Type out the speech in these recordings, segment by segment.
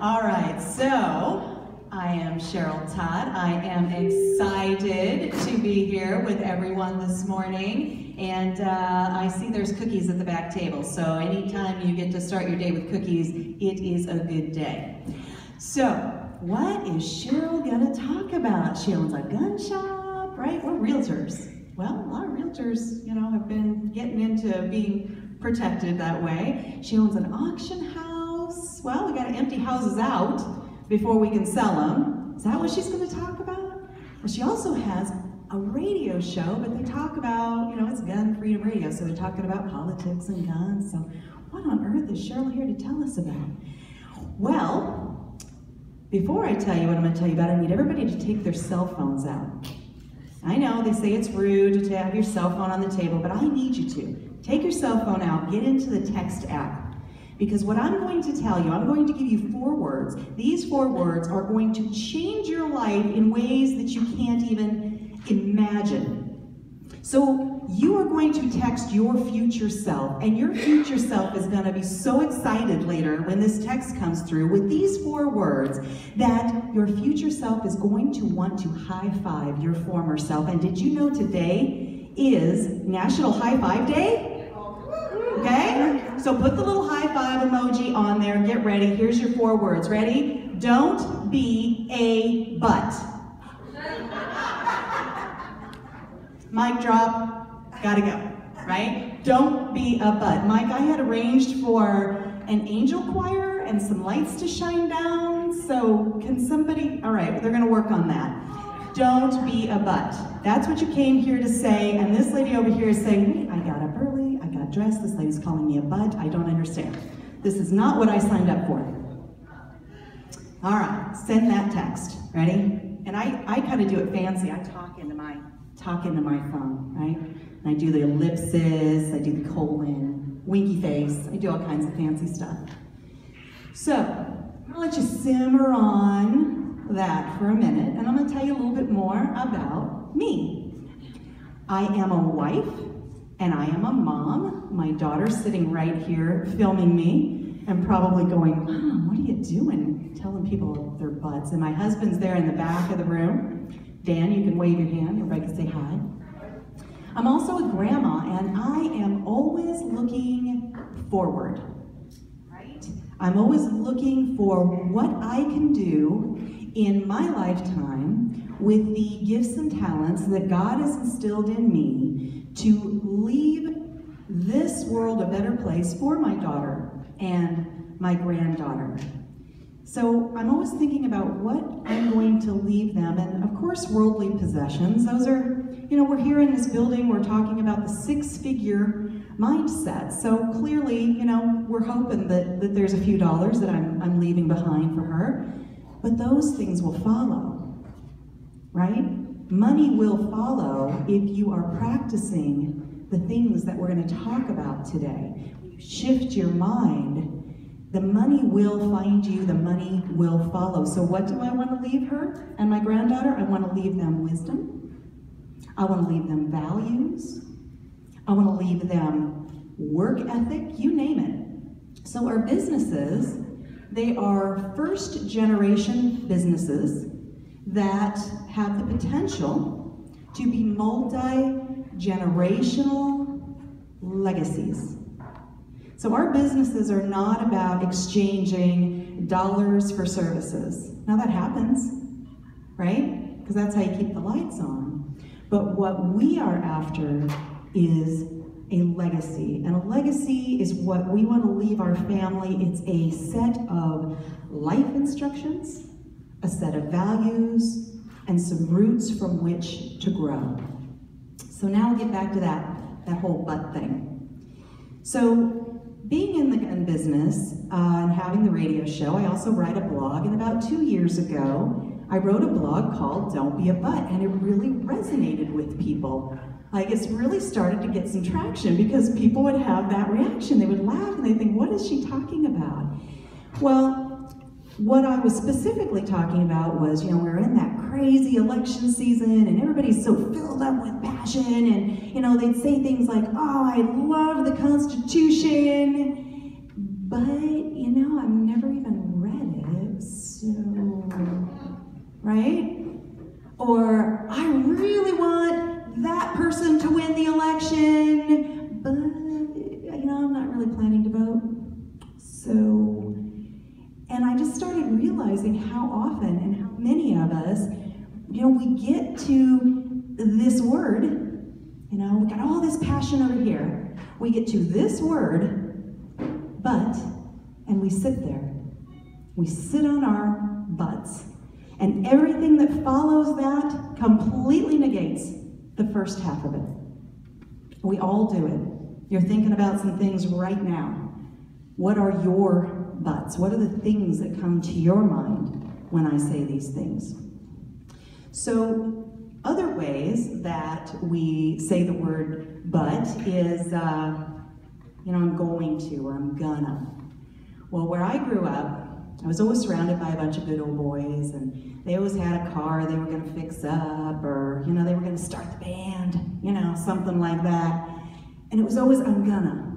All right, so I am Cheryl Todd. I am excited to be here with everyone this morning. And I see there's cookies at the back table. So anytime you get to start your day with cookies, it is a good day. So what is Cheryl gonna talk about? She owns a gun shop, right? We're realtors. Well, a lot of realtors, have been getting into being protected that way. She owns an auction house. Well, we got to empty houses out before we can sell them. Is that what she's going to talk about? Well, she also has a radio show, but they talk about, it's gun freedom radio, so they're talking about politics and guns. So what on earth is Cheryl here to tell us about? Well, before I tell you what I'm going to tell you about, I need everybody to take their cell phones out. I know they say it's rude to have your cell phone on the table, but I need you to. Take your cell phone out, get into the text app. Because what I'm going to tell you, I'm going to give you 4 words. These 4 words are going to change your life in ways that you can't even imagine. So you are going to text your future self, and your future self is going to be so excited later when this text comes through with these 4 words that your future self is going to want to high-five your former self. And did you know today is National High Five Day? Okay? So put the little high five emoji on there and get ready. Here's your 4 words. Ready? Don't be a butt. Mic drop. Gotta go. Right? Don't be a butt. Mike, I had arranged for an angel choir and some lights to shine down. So can somebody, all right, they're gonna work on that. Don't be a butt. That's what you came here to say. And this lady over here is saying, wait, I got up early, I got dressed, this lady's calling me a butt, I don't understand. This is not what I signed up for. All right, send that text, ready? And I kind of do it fancy. I talk into my phone, right? And I do the ellipsis, I do the colon, winky face, I do all kinds of fancy stuff. So, I'm gonna let you simmer on that for a minute, and I'm going to tell you a little bit more about me. I am a wife, and I am a mom. My daughter's sitting right here filming me and probably going, Mom, what are you doing? Telling people their butts. And my husband's there in the back of the room. Dan, you can wave your hand, everybody can say hi. I'm also a grandma, and I am always looking forward, right? I'm always looking for what I can do in my lifetime with the gifts and talents that God has instilled in me to leave this world a better place for my daughter and my granddaughter. So I'm always thinking about what I'm going to leave them, and of course worldly possessions. Those are, we're here in this building, we're talking about the 6-figure mindset. So clearly, we're hoping that there's a few dollars that I'm leaving behind for her. But those things will follow, right? Money will follow if you are practicing the things that we're going to talk about today. When you shift your mind, the money will find you, the money will follow. So what do I want to leave her and my granddaughter? I want to leave them wisdom. I want to leave them values. I want to leave them work ethic, you name it. So our businesses, they are first-generation businesses that have the potential to be multi-generational legacies. So our businesses are not about exchanging dollars for services. Now that happens, right? Because that's how you keep the lights on. But what we are after is a legacy. And a legacy is what we want to leave our family. It's a set of life instructions, a set of values, and some roots from which to grow. So now we'll get back to that whole butt thing. So being in the gun business and having the radio show, I also write a blog. And about 2 years ago, I wrote a blog called Don't Be a Butt, and it really resonated with people. Like, it's really started to get some traction because people would have that reaction. They would laugh and they think, what is she talking about? Well, what I was specifically talking about was, we're in that crazy election season and everybody's so filled up with passion and, they'd say things like, oh, I love the Constitution, but, I've never even read it. so, right? Or I really want that person to win the election, but I'm not really planning to vote. So, and I just started realizing how often and how many of us, we get to this word, we got all this passion over here. We get to this word, but, and we sit there. We sit on our butts. And everything that follows that completely negates the first half of it. We all do it. You're thinking about some things right now. What are your buts? What are the things that come to your mind when I say these things? So, other ways that we say the word but is, I'm going to, or I'm gonna. Well, where I grew up, I was always surrounded by a bunch of good old boys, and they always had a car they were going to fix up, or, they were going to start the band, something like that. And it was always, I'm gonna.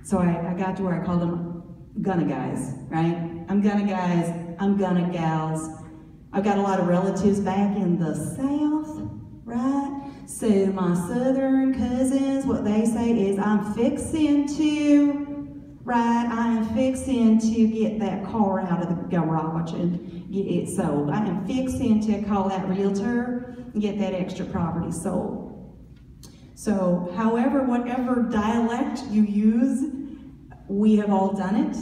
So I got to where I called them gonna guys, right? I'm gonna guys, I'm gonna gals. I've got a lot of relatives back in the South, right? So my Southern cousins, what they say is, I'm fixing to, right, I am fixing to get that car out of the garage and get it sold. I am fixing to call that realtor and get that extra property sold. So, however, whatever dialect you use, we have all done it.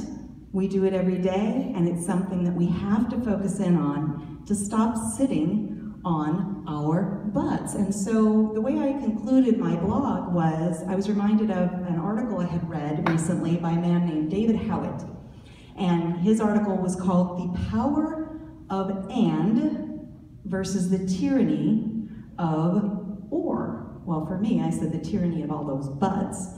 We do it every day, and it's something that we have to focus in on to stop sitting on our butts. And so the way I concluded my blog was, I was reminded of an article I had read recently by a man named David Howitt. And his article was called The Power of And versus the Tyranny of Or. Well, for me, I said the tyranny of all those buts.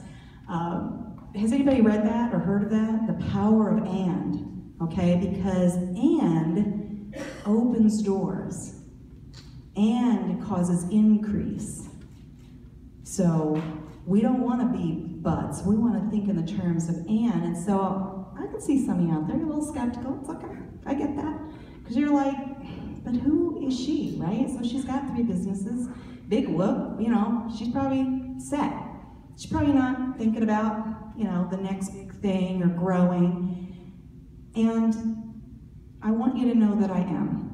Has anybody read that or heard of that? The power of and, okay? Because and opens doors. And causes increase. So we don't want to be buts. We want to think in the terms of and so I can see some of you out there, you're a little skeptical. It's okay, I get that. Because you're like, but who is she, right? So she's got 3 businesses, big whoop, she's probably set. She's probably not thinking about, the next big thing or growing. And I want you to know that I am.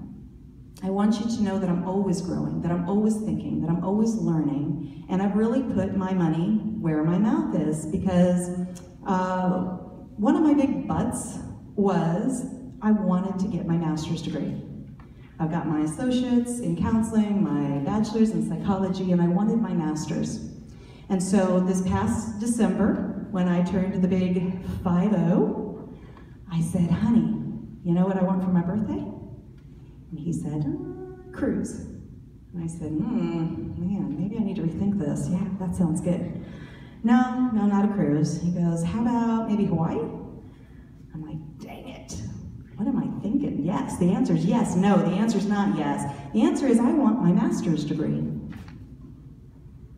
I want you to know that I'm always growing, that I'm always thinking, that I'm always learning, and I've really put my money where my mouth is, because one of my big buts was I wanted to get my master's degree. I've got my associates in counseling, my bachelor's in psychology, and I wanted my master's. And so this past December, when I turned the big 5-0, I said, honey, you know what I want for my birthday? And he said, cruise. And I said, man, maybe I need to rethink this. Yeah, that sounds good. No, not a cruise. He goes, how about maybe Hawaii? I'm like, dang it. What am I thinking? Yes, the answer is yes. No, the answer is not yes. The answer is I want my master's degree.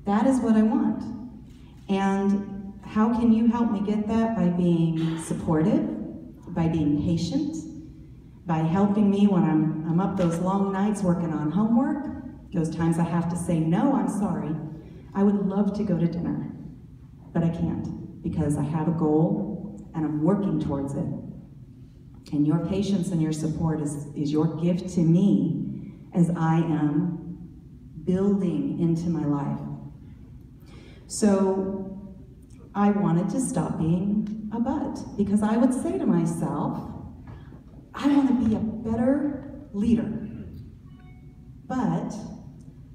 That is what I want. And how can you help me get that? By being supportive, by being patient, by helping me when I'm up those long nights working on homework, those times I have to say, no, I'm sorry. I would love to go to dinner, but I can't because I have a goal and I'm working towards it. And your patience and your support is your gift to me as I am building into my life. So I wanted to stop being a butt because I would say to myself, I want to be a better leader, but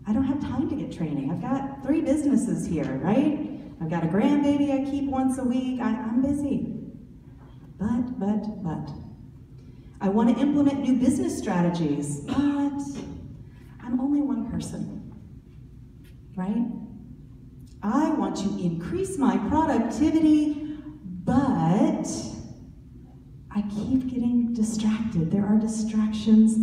I don't have time to get training. I've got 3 businesses here, right? I've got a grandbaby I keep once a week. I'm busy. But. I want to implement new business strategies, but I'm only one person, right? I want to increase my productivity, but I keep getting distracted. There are distractions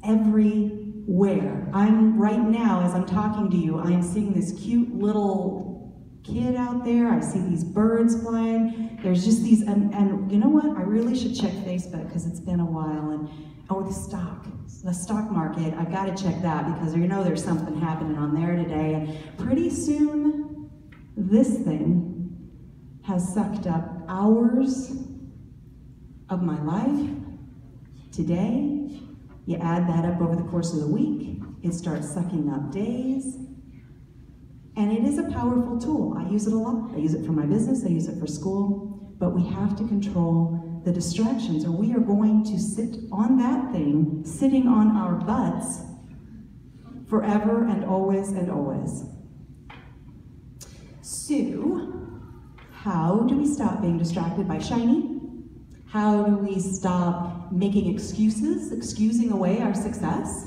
everywhere. Right now, as I'm talking to you, I am seeing this cute little kid out there. I see these birds flying. There's just these, and you know what? I really should check Facebook because it's been a while. And oh, the stock market, I've got to check that because you know there's something happening on there today. And pretty soon, this thing has sucked up hours of my life. Today, you add that up over the course of the week, it starts sucking up days. And it is a powerful tool. I use it a lot. I use it for my business, I use it for school, but we have to control the distractions or we are going to sit on that thing, sitting on our butts forever and always and always. So, how do we stop being distracted by shiny? How do we stop making excuses, excusing away our success?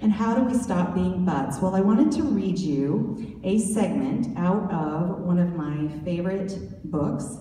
And how do we stop being butts? Well, I wanted to read you a segment out of one of my favorite books.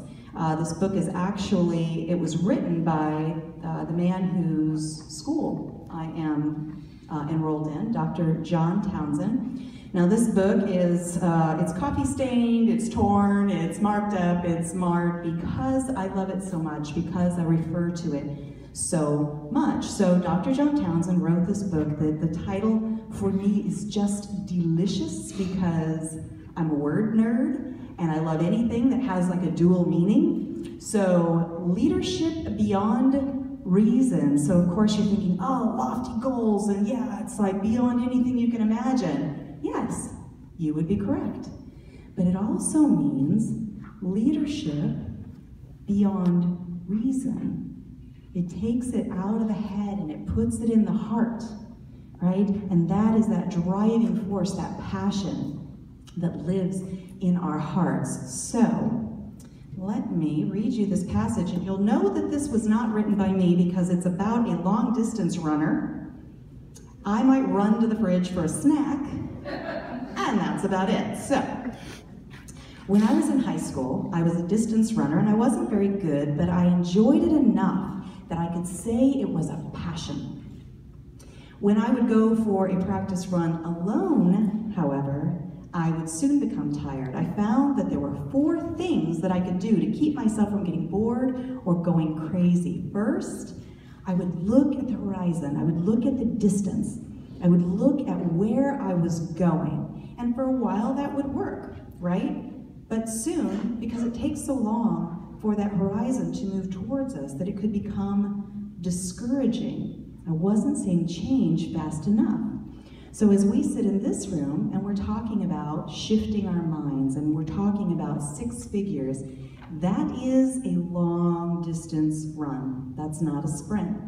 This book is actually, it was written by the man whose school I am enrolled in, Dr. John Townsend. Now this book is, it's coffee stained, it's torn, it's marked up, it's marked because I love it so much, because I refer to it so much. So Dr. John Townsend wrote this book that the title for me is just delicious because I'm a word nerd and I love anything that has like a dual meaning. So leadership beyond reason. So of course you're thinking, oh, lofty goals, and yeah, it's like beyond anything you can imagine. Yes, you would be correct. But it also means leadership beyond reason. It takes it out of the head and it puts it in the heart, right? And that is that driving force, that passion that lives in our hearts. So, let me read you this passage, and you'll know that this was not written by me because it's about a long-distance runner. I might run to the fridge for a snack, and that's about it. So, when I was in high school, I was a distance runner, and I wasn't very good, but I enjoyed it enough that I could say it was a passion. When I would go for a practice run alone, however, I would soon become tired. I found that there were 4 things that I could do to keep myself from getting bored or going crazy. First, I would look at the horizon. I would look at the distance. I would look at where I was going. And for a while that would work, right? But soon, because it takes so long for that horizon to move towards us, that it could become discouraging. I wasn't seeing change fast enough. So as we sit in this room and we're talking about shifting our minds and we're talking about 6 figures, that is a long distance run. That's not a sprint.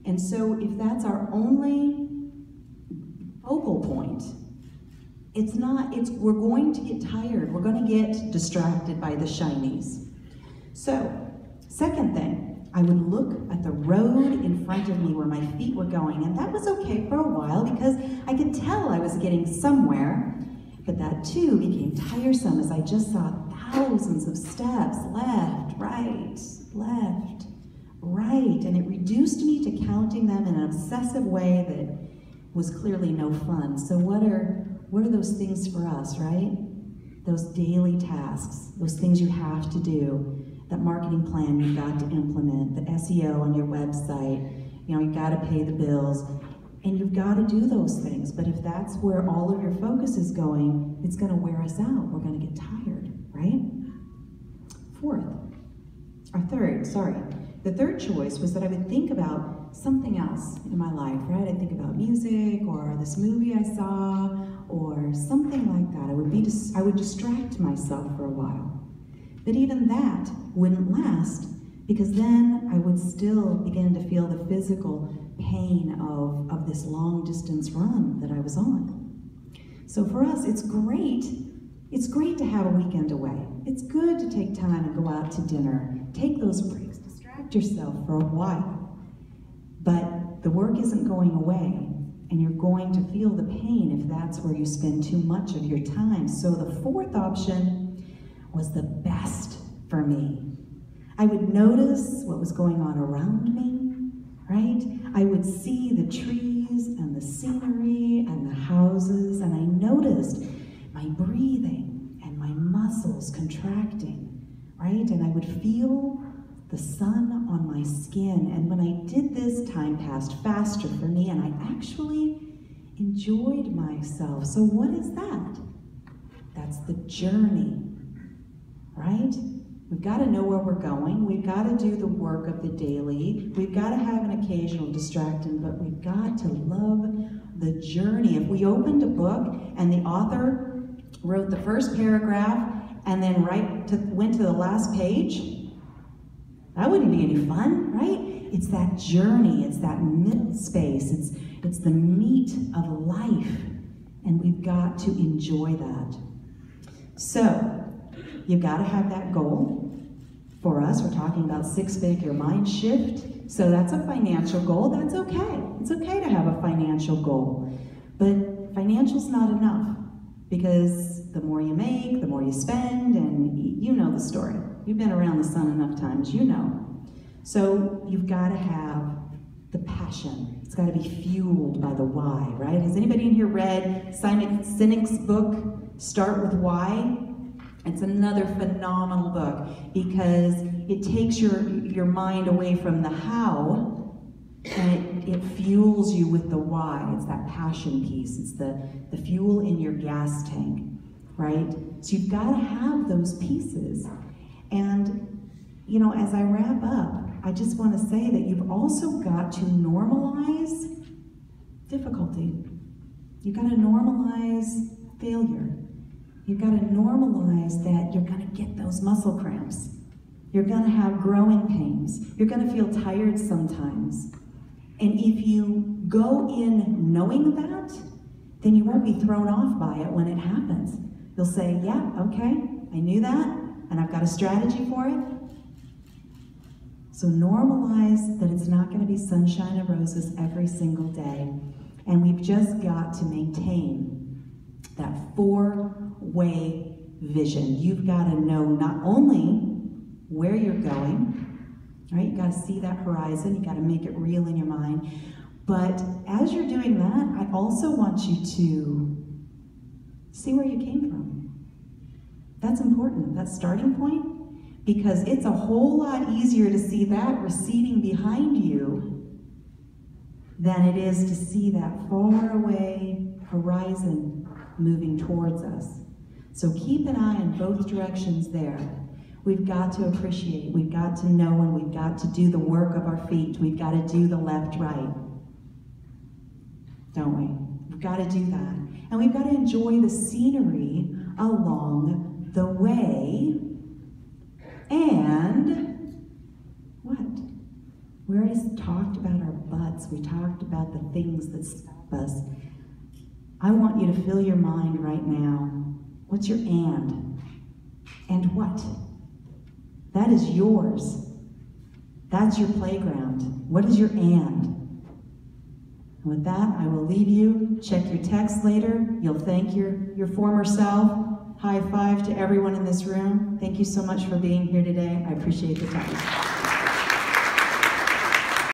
And so if that's our only focal point, we're going to get tired. We're going to get distracted by the shinies. So, second thing, I would look at the road in front of me where my feet were going, and that was okay for a while because I could tell I was getting somewhere, but that too became tiresome as I just saw thousands of steps, left, right, and it reduced me to counting them in an obsessive way that was clearly no fun. So what are those things for us, right? Those daily tasks, those things you have to do, that marketing plan you've got to implement, the SEO on your website, you've got to pay the bills, and you've got to do those things. But if that's where all of your focus is going, it's going to wear us out. We're going to get tired, right? The third choice was that I would think about something else in my life, right? I'd think about music or this movie I saw or something like that. I would distract myself for a while. But even that wouldn't last because then I would still begin to feel the physical pain of this long distance run that I was on. So for us, it's great to have a weekend away. It's good to take time and go out to dinner, take those breaks, distract yourself for a while. But the work isn't going away, and you're going to feel the pain if that's where you spend too much of your time. So the 4th option was the best for me. I would notice what was going on around me, right? I would see the trees and the scenery and the houses, and I noticed my breathing and my my muscles contracting, right? And I would feel the sun on my skin. And when I did this, time passed faster for me, and I actually enjoyed myself. So what is that? That's the journey, right? We've got to know where we're going. We've got to do the work of the daily. We've got to have an occasional distraction, but we've got to love the journey. If we opened a book and the author wrote the first paragraph and then went to the last page, that wouldn't be any fun, right? It's that journey, it's that mid space, it's the meat of life, and we've got to enjoy that. So, you've got to have that goal. For us, we're talking about six-figure mind shift, so that's a financial goal. That's okay. It's okay to have a financial goal, but financial's not enough, because the more you make, the more you spend, and you know the story. You've been around the sun enough times, you know. So you've got to have the passion. It's got to be fueled by the why, right? Has anybody in here read Simon Sinek's book, Start With Why? It's another phenomenal book because it takes your mind away from the how, and it fuels you with the why. It's that passion piece. It's the fuel in your gas tank, right? So you've got to have those pieces. And, you know, as I wrap up, I just want to say that you've also got to normalize difficulty. You've got to normalize failure. You've got to normalize that you're going to get those muscle cramps. You're going to have growing pains. You're going to feel tired sometimes. And if you go in knowing that, then you won't be thrown off by it when it happens. You'll say, yeah, okay, I knew that, and I've got a strategy for it. So normalize that it's not going to be sunshine and roses every single day. And we've just got to maintain that four-way vision. You've got to know not only where you're going, right? You've got to see that horizon. You've got to make it real in your mind. But as you're doing that, I also want you to see where you came from. That's important, that starting point, because it's a whole lot easier to see that receding behind you than it is to see that far away horizon moving towards us. So keep an eye in both directions there. We've got to appreciate, we've got to know, and we've got to do the work of our feet. We've got to do the left, right. Don't we? We've got to do that. And we've got to enjoy the scenery along the way. And what? We already talked about our butts. We talked about the things that stop us. I want you to fill your mind right now. What's your and? And what? That is yours. That's your playground. What is your and? And with that, I will leave you. Check your text later. You'll thank your former self. High five to everyone in this room. Thank you so much for being here today. I appreciate the time.